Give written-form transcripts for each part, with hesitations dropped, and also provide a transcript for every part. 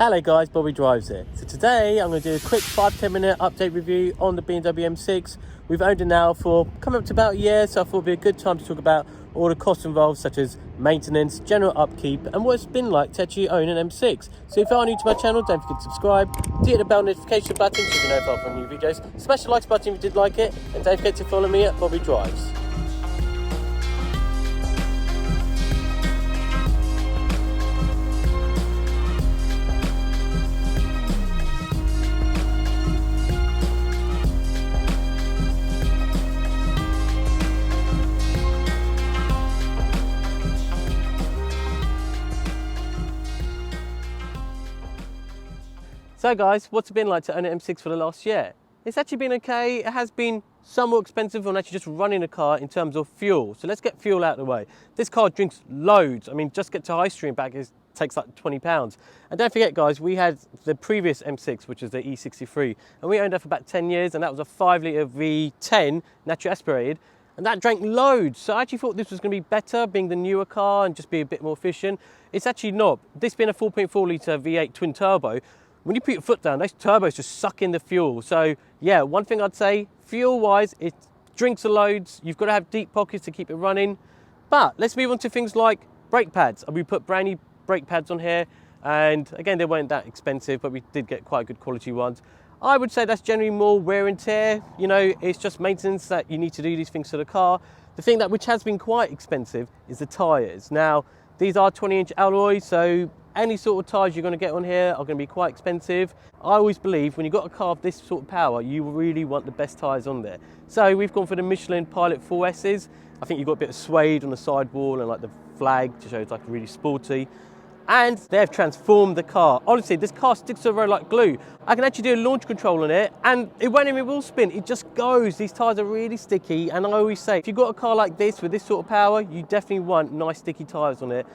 Hello guys, Bobby Drives here. So today I'm going to do a quick 5-10 minute update review on the BMW M6. We've owned it now for coming up to about a year, so I thought it would be a good time to talk about all the costs involved, such as maintenance, general upkeep, and what it's been like to actually own an M6. So if you are new to my channel, don't forget to subscribe, hit the bell notification button so you know if I upload new videos. Smash the likes button if you did like it, and don't forget to follow me at Bobby Drives. So guys, what's it been like to own an M6 for the last year? It's actually been okay. It has been somewhat expensive on actually just running a car in terms of fuel. So let's get fuel out of the way. This car drinks loads. I mean, just get to High Street and back takes like £20. And don't forget guys, we had the previous M6, which is the E63, and we owned that for about 10 years, and that was a 5-litre V10 naturally aspirated, and that drank loads. So I actually thought this was going to be better, being the newer car and just be a bit more efficient. It's actually not. This being a 4.4-litre V8 twin turbo, when you put your foot down, those turbos just suck in the fuel. So yeah, one thing I'd say, fuel-wise, it drinks the loads. You've got to have deep pockets to keep it running. But let's move on to things like brake pads. We put brand new brake pads on here, and again, they weren't that expensive, but we did get quite good quality ones. I would say that's generally more wear and tear. You know, it's just maintenance that you need to do these things to the car. The thing which has been quite expensive is the tyres. Now, these are 20-inch alloys, so any sort of tyres you're going to get on here are going to be quite expensive. I always believe when you've got a car of this sort of power, you really want the best tyres on there. So we've gone for the Michelin PS4s. I think you've got a bit of suede on the sidewall and like the flag to show it's like really sporty. And they've transformed the car. Honestly, this car sticks to the road like glue. I can actually do a launch control on it and it won't even wheel spin, it just goes. These tyres are really sticky, and I always say, if you've got a car like this with this sort of power, you definitely want nice sticky tyres on it,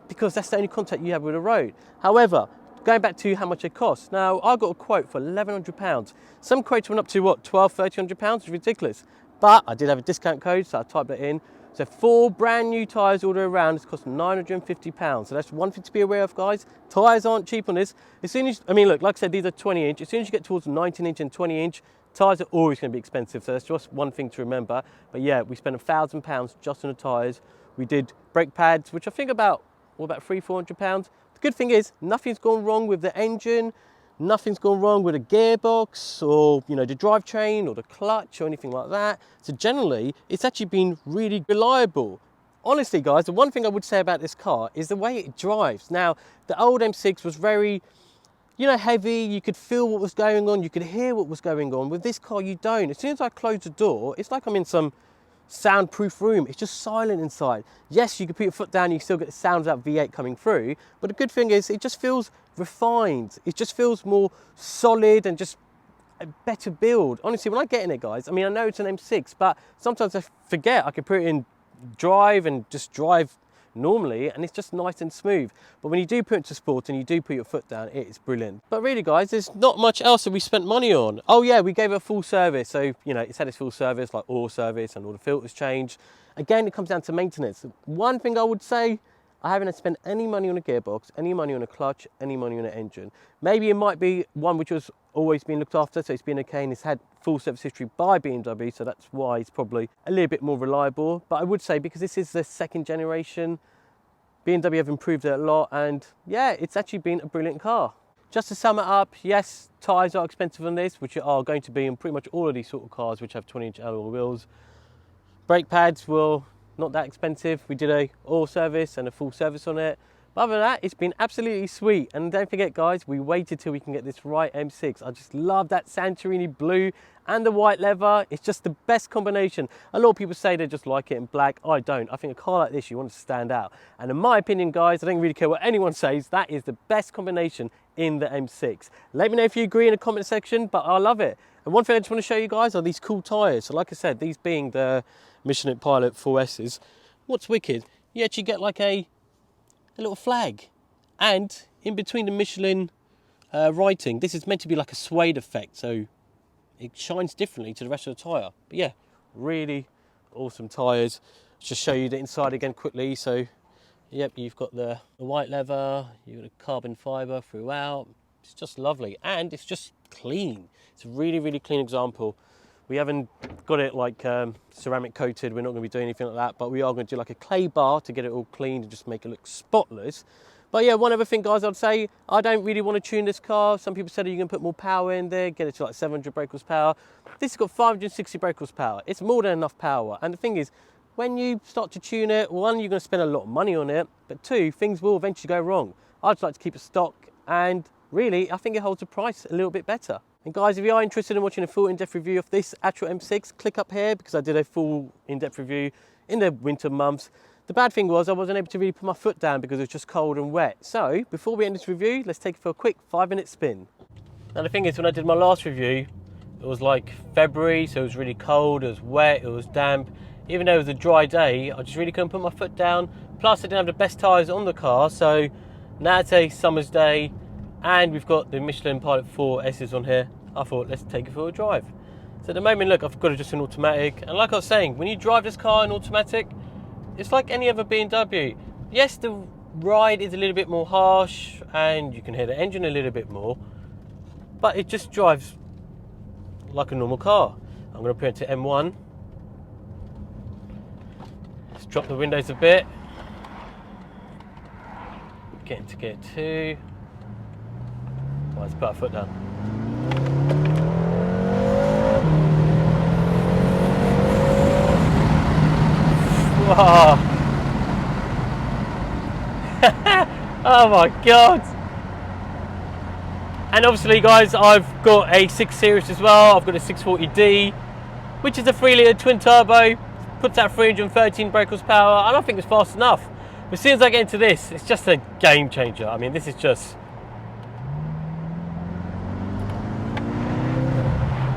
because that's the only contact you have with the road. However, going back to how much it costs. Now, I got a quote for £1,100. Some quotes went up to what, £1,200–1,300? It's ridiculous. But I did have a discount code, so I typed it in. So 4 brand new tyres all the way around, it's cost £950. So that's one thing to be aware of, guys. Tyres aren't cheap on this. As soon as, I mean, look, like I said, these are 20-inch. As soon as you get towards 19-inch and 20-inch, tyres are always going to be expensive. So that's just one thing to remember. But yeah, we spent £1,000 just on the tyres. We did brake pads, which I think about £300–400. The good thing is nothing's gone wrong with the engine, nothing's gone wrong with the gearbox or the drivetrain or the clutch or anything like that. So generally it's actually been really reliable. Honestly guys, the one thing I would say about this car is the way it drives. Now, the old M6 was very heavy. You could feel what was going on, you could hear what was going on. With this car you don't. As soon as I close the door, it's like I'm in some soundproof room. It's just silent inside. Yes, you can put your foot down, you still get the sounds of that V8 coming through, but the good thing is it just feels refined. It just feels more solid and just a better build. Honestly, when I get in it, guys, I mean, I know it's an M6, but sometimes I forget I can put it in drive and just drive normally, and it's just nice and smooth. But when you do put it to sport and you do put your foot down, it is brilliant. But really guys, there's not much else that we spent money on. Oh yeah, we gave it a full service. So it's had its full service, like oil service and all the filters changed. Again, it comes down to maintenance. One thing I would say, I haven't spent any money on a gearbox, any money on a clutch, any money on an engine. Maybe it might be one which was always been looked after, so it's been okay, and it's had full service history by BMW, so that's why it's probably a little bit more reliable. But I would say, because this is the second generation, BMW have improved it a lot, and yeah, it's actually been a brilliant car. Just to sum it up, yes, tyres are expensive on this, which are going to be in pretty much all of these sort of cars which have 20-inch alloy wheels. Brake pads were not that expensive. We did a oil service and a full service on it. But other than that, it's been absolutely sweet. And don't forget guys, we waited till we can get this right M6. I just love that Santorini blue and the white leather. It's just the best combination. A lot of people say they just like it in black. I don't. I think a car like this, you want it to stand out. And in my opinion, guys, I don't really care what anyone says, that is the best combination in the M6. Let me know if you agree in the comment section, but I love it. And one thing I just want to show you guys are these cool tyres. So like I said, these being the Michelin PS4s, what's wicked, you actually get like a little flag, and in between the Michelin writing, this is meant to be like a suede effect, so it shines differently to the rest of the tyre. But yeah, really awesome tyres. Just show you the inside again quickly. So Yep, you've got the white leather, you've got the carbon fibre throughout. It's just lovely, and it's just clean. It's a really, really clean example. We haven't got it like ceramic coated, we're not going to be doing anything like that, but we are going to do like a clay bar to get it all clean and just make it look spotless. But yeah, one other thing, guys, I'd say, I don't really want to tune this car. Some people said you can put more power in there, get it to like 700 brake horsepower. This has got 560 brake horsepower. It's more than enough power. And the thing is, when you start to tune it, one, you're going to spend a lot of money on it, but two, things will eventually go wrong. I'd just like to keep it stock, and really, I think it holds the price a little bit better. And guys, if you are interested in watching a full in-depth review of this actual M6, click up here because I did a full in-depth review in the winter months. The bad thing was I wasn't able to really put my foot down because it was just cold and wet. So before we end this review, let's take it for a quick 5-minute spin. Now the thing is, when I did my last review, it was like February, so it was really cold, it was wet, it was damp. Even though it was a dry day, I just really couldn't put my foot down. Plus I didn't have the best tyres on the car, so now it's a summer's day and we've got the Michelin PS4 S's on here. I thought, let's take it for a drive. So at the moment, look, I've got it just in automatic. And like I was saying, when you drive this car in automatic, it's like any other BMW. Yes, the ride is a little bit more harsh and you can hear the engine a little bit more, but it just drives like a normal car. I'm going to put it to M1. Let's drop the windows a bit. Get into gear 2. Well, let's put our foot down. Whoa. Oh my god. And obviously, guys, I've got a 6 Series as well. I've got a 640D, which is a 3-litre twin turbo, puts out 313 brake horsepower, and I think it's fast enough. But as soon as I get into this, it's just a game changer. I mean, this is just,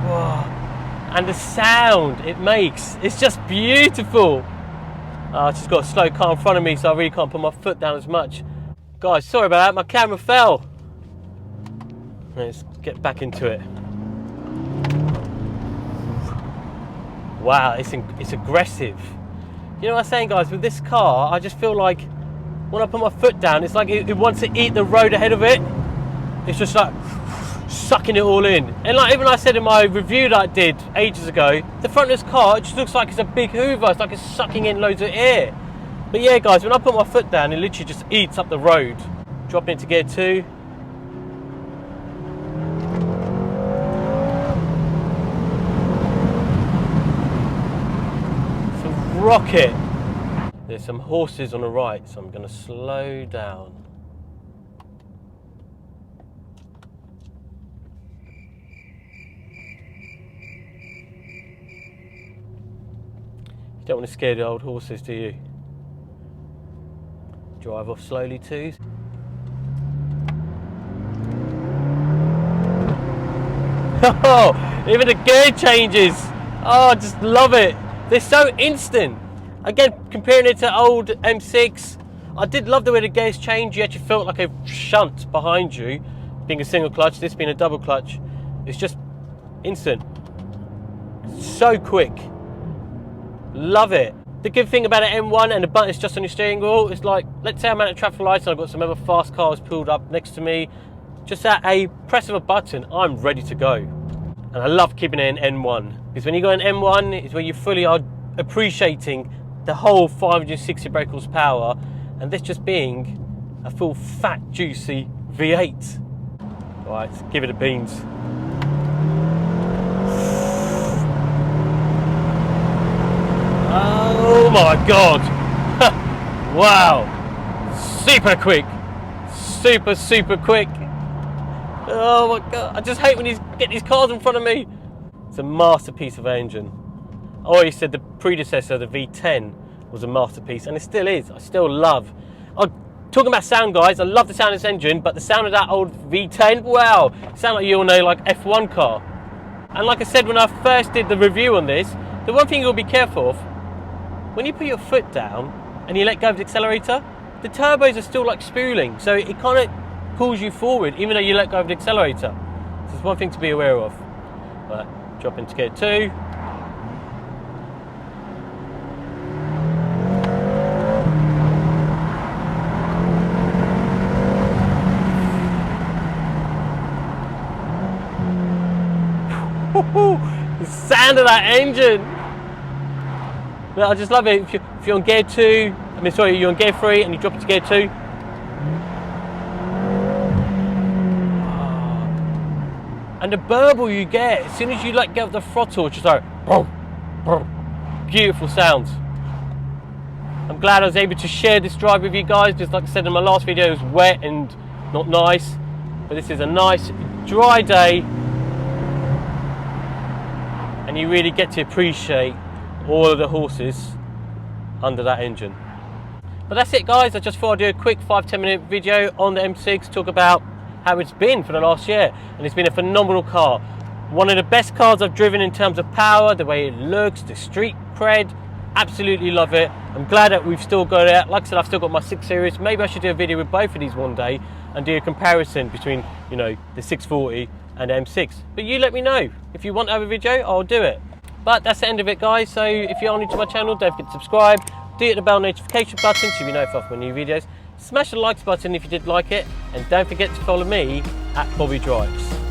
whoa. And the sound it makes, it's just beautiful. I just got a slow car in front of me, so I really can't put my foot down as much. Guys, sorry about that, my camera fell. Let's get back into it. Wow, it's aggressive. You know what I'm saying, guys, with this car, I just feel like when I put my foot down, it's like it wants to eat the road ahead of it. It's just like sucking it all in. And like even I said in my review that I did ages ago, the front of this car, it just looks like it's a big Hoover. It's like it's sucking in loads of air. But yeah, guys, when I put my foot down, it literally just eats up the road. Dropping into gear 2. It's a rocket. There's some horses on the right, so I'm going to slow down. You don't want to scare the old horses, do you? Drive off slowly too. Oh, even the gear changes. Oh, I just love it. They're so instant. Again, comparing it to old M6, I did love the way the gears change. You actually felt like a shunt behind you, being a single clutch, this being a double clutch. It's just instant. So quick. Love it. The good thing about an M1 and the button is just on your steering wheel, it's like, let's say I'm at a traffic light and I've got some other fast cars pulled up next to me. Just at a press of a button, I'm ready to go. And I love keeping it in N1, because when you go in N1, it's where you fully are appreciating the whole 560 brake horsepower, and this just being a full fat, juicy V8. Right, let's give it a beans. Oh my god! Wow! Super quick! Super quick! Oh my god! I just hate when you get these cars in front of me! It's a masterpiece of an engine. I always said the predecessor, the V10, was a masterpiece, and it still is. I still love. Talking about sound, guys, I love the sound of this engine, but the sound of that old V10, wow! It sounds like you're on a like F1 car. And like I said when I first did the review on this, the one thing you'll be careful of, when you put your foot down and you let go of the accelerator, the turbos are still like spooling, so it kind of pulls you forward even though you let go of the accelerator. So it's one thing to be aware of. But drop into gear 2. The sound of that engine. I just love it. If you're on gear 2, you're on gear 3 and you drop it to gear 2. And the burble you get as soon as you let go of the throttle, it's just like beautiful sounds. I'm glad I was able to share this drive with you guys. Just like I said in my last video, it was wet and not nice, but this is a nice dry day, and you really get to appreciate all of the horses under that engine. But that's it, guys. I just thought I'd do a quick 5-10 minute video on the M6, talk about how it's been for the last year, and it's been a phenomenal car. One of the best cars I've driven in terms of power, the way it looks, the street cred. Absolutely love it. I'm glad that we've still got it. Like I said, I've still got my 6 Series. Maybe I should do a video with both of these one day and do a comparison between, you know, the 640 and the M6. But you let me know. If you want to have a video, I'll do it. But that's the end of it, guys. So if you're new to my channel, don't forget to subscribe. Do hit the bell notification button so you be notified of my new videos. Smash the likes button if you did like it. And don't forget to follow me at Bobby Drives.